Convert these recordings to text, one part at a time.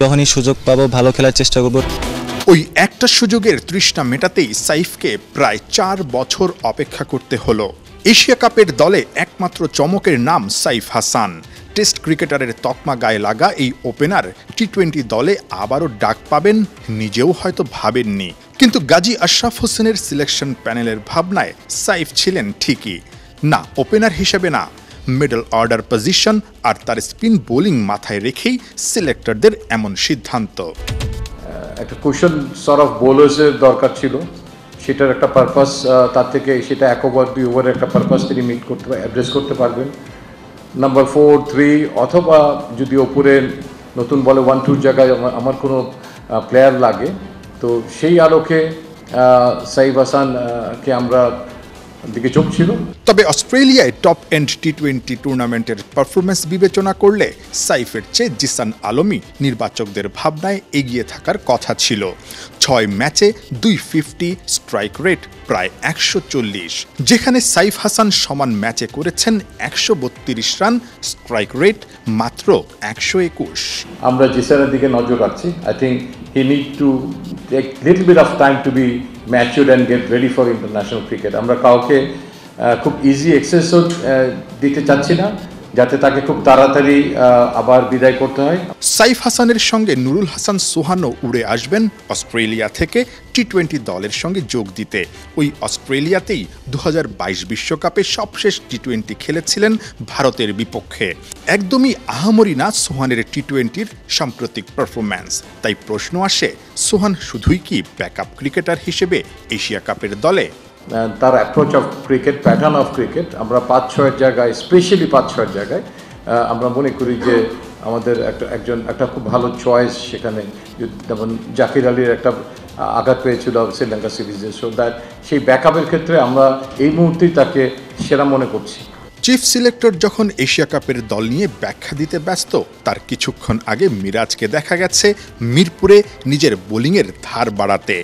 যখনই সুযোগ পাবো ভালো খেলার চেষ্টা করব। ওই একটা সুযোগের তৃষ্ণা মেটাতেই সাইফকে প্রায় ৪ বছর অপেক্ষা করতে হলো। এশিয়া কাপের দলে একমাত্র চমকের নাম সাইফ হাসান। টেস্ট ক্রিকেটারের তকমা গায়ে লাগা এই ওপেনার টি-20 দলে আবারও ডাক পাবেন নিজেও হয়তো ভাবেননি। কিন্তু গাজী আশরাফ হোসেনের সিলেকশন প্যানেলের ভাবনায় সাইফ ছিলেন ঠিকই। না, ওপেনার হিসেবে না, মিডল অর্ডার পজিশন আর তার স্পিন বোলিং মাথায় রেখেই সিলেক্টরদের এমন সিদ্ধান্ত। একটা কুশন সর্ট অফ বোলার্সের দরকার ছিল, সেটার একটা পারপাস, তার থেকে সেটা 1 ওভার 2 ওভারের একটা পারপাস তিনি মিট করতে অ্যাড্রেস করতে পারবেন। নাম্বার 4, 3 অথবা যদি ওপরে নতুন বলে 1-2 জায়গায় আমার কোনো প্লেয়ার লাগে, তো সেই আলোকে সাইফ হাসানকে আমরা দিকে চোখ ছিল। তবে অস্ট্রেলিয়ায় টপ এন্ড টি-20 টুর্নামেন্টের পারফরমেন্স বিবেচনা করলে সাইফের চেয়ে জিসান আলমই নির্বাচকদের ভাবনায় এগিয়ে থাকার কথা ছিল। 6 ম্যাচে 250, স্ট্রাইক রেট প্রায় 140। যেখানে সাইফ হাসান সমান ম্যাচে করেছেন 132 রান, স্ট্রাইক রেট মাত্র 121। আমরা জিসানের দিকে নজর রাখছি। I think he need to take little bit of time to be matured and get ready for international cricket. আমরা কাউকে খুব ইজি এক্সেসও দিতে চাচ্ছি না, যাতে তাকে খুব তাড়াতাড়ি আবার বিদায় করতে হয়। সাইফ হাসানের সঙ্গে নুরুল হাসান সোহানও উড়ে আসবেন অস্ট্রেলিয়া থেকে টি-20 দলের সঙ্গে যোগ দিতে। ওই অস্ট্রেলিয়াতেই 2022 বিশ্বকাপে সবশেষ টি-20 খেলেছিলেন ভারতের বিপক্ষে। একদমই আহামরি না সোহানের টি-20-র সাম্প্রতিক পারফরম্যান্স। তাই প্রশ্ন আসে, সোহান শুধুই কি ব্যাকআপ ক্রিকেটার হিসেবে এশিয়া কাপের দলে? তার approach of cricket, pattern of cricket, আমরা 5-6 জায়গায়, স্পেশালি 5-6 জায়গায় আমরা মনে করি যে আমাদের একটা খুব ভালো চয়েস সেখানে। যেমন জাকির আলীর একটা আঘাত পেয়েছিল শ্রীলঙ্কা সিরিজে, সো দ্যাট সেই ব্যাকআপের ক্ষেত্রে আমরা এই মুহূর্তেই তাকে সেরা মনে করছি। চিফ সিলেক্টর যখন এশিয়া কাপের দল নিয়ে ব্যাখ্যা দিতে ব্যস্ত, তার কিছুক্ষণ আগে মিরাজকে দেখা গেছে মিরপুরে নিজের বোলিংয়ের ধার বাড়াতে।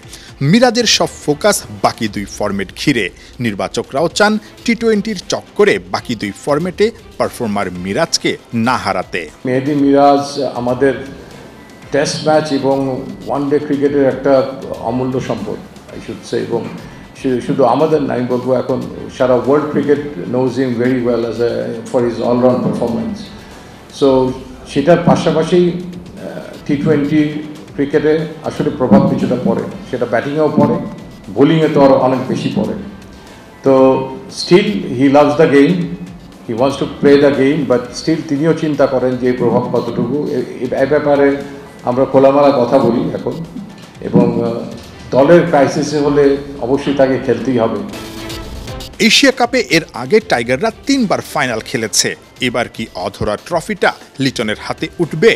মিরাজের সব ফোকাস বাকি 2 ফরম্যাট ঘিরে। নির্বাচকরাও চান টি-20-র চক্করে বাকি 2 ফরম্যাটে পারফর্মার মিরাজকে না হারাতে। মেহেদী মিরাজ আমাদের টেস্ট ম্যাচ এবং ওয়ানডে ক্রিকেটের একটা অমূল্য সম্পদ, আই শুড সে। এবং শুধু আমাদের না, আমি বলবো এখন সারা world cricket knows him very well as for his all round performance. So সেটার পাশাপাশি টি-20 ক্রিকেটে আসলে প্রভাব কিছুটা পড়ে, সেটা ব্যাটিংয়েও পড়ে, বোলিংয়ে তো আরও অনেক বেশি পড়ে। তো still he loves the game, he wants to play the game, but still তিনিও চিন্তা করেন যে এই প্রভাব কতটুকু। এ ব্যাপারে আমরা খোলামেলা কথা বলি এখন, এবং দলের ক্রাইসিসে হলে অবশ্যই তাকে খেলতেই হবে। এশিয়া কাপে এর আগে টাইগাররা 3 বার ফাইনাল খেলেছে। এবার কি অধরা ট্রফিটা লিটনের হাতে উঠবে?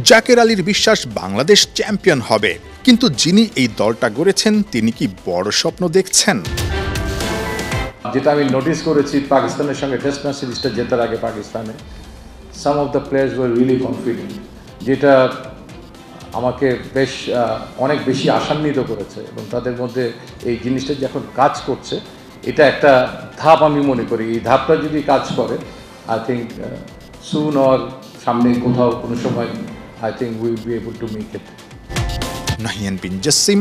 জাকের আলীর বিশ্বাস বাংলাদেশ চ্যাম্পিয়ন হবে, কিন্তু যিনি এই দলটা গড়েছেন তিনি কি বড় স্বপ্ন দেখছেন? যেটা আমি নোটিস করেছি পাকিস্তানের সঙ্গে টেস্ট ম্যাচ সিরিজটা জেতার আগে পাকিস্তানে some of the players were really confident, যেটা আমাকে অনেক বেশি আশান্বিত করেছে। এবং তাদের মধ্যে এই জিনিসটা যখন কাজ করছে, এটা একটা ধাপ আমি মনে করি। এই ধাপটা যদি কাজ করে, আই থিঙ্ক সুন অর সামনে কোথাও কোনো সময় I think will be able to make it. Nahiyan bin Jasim,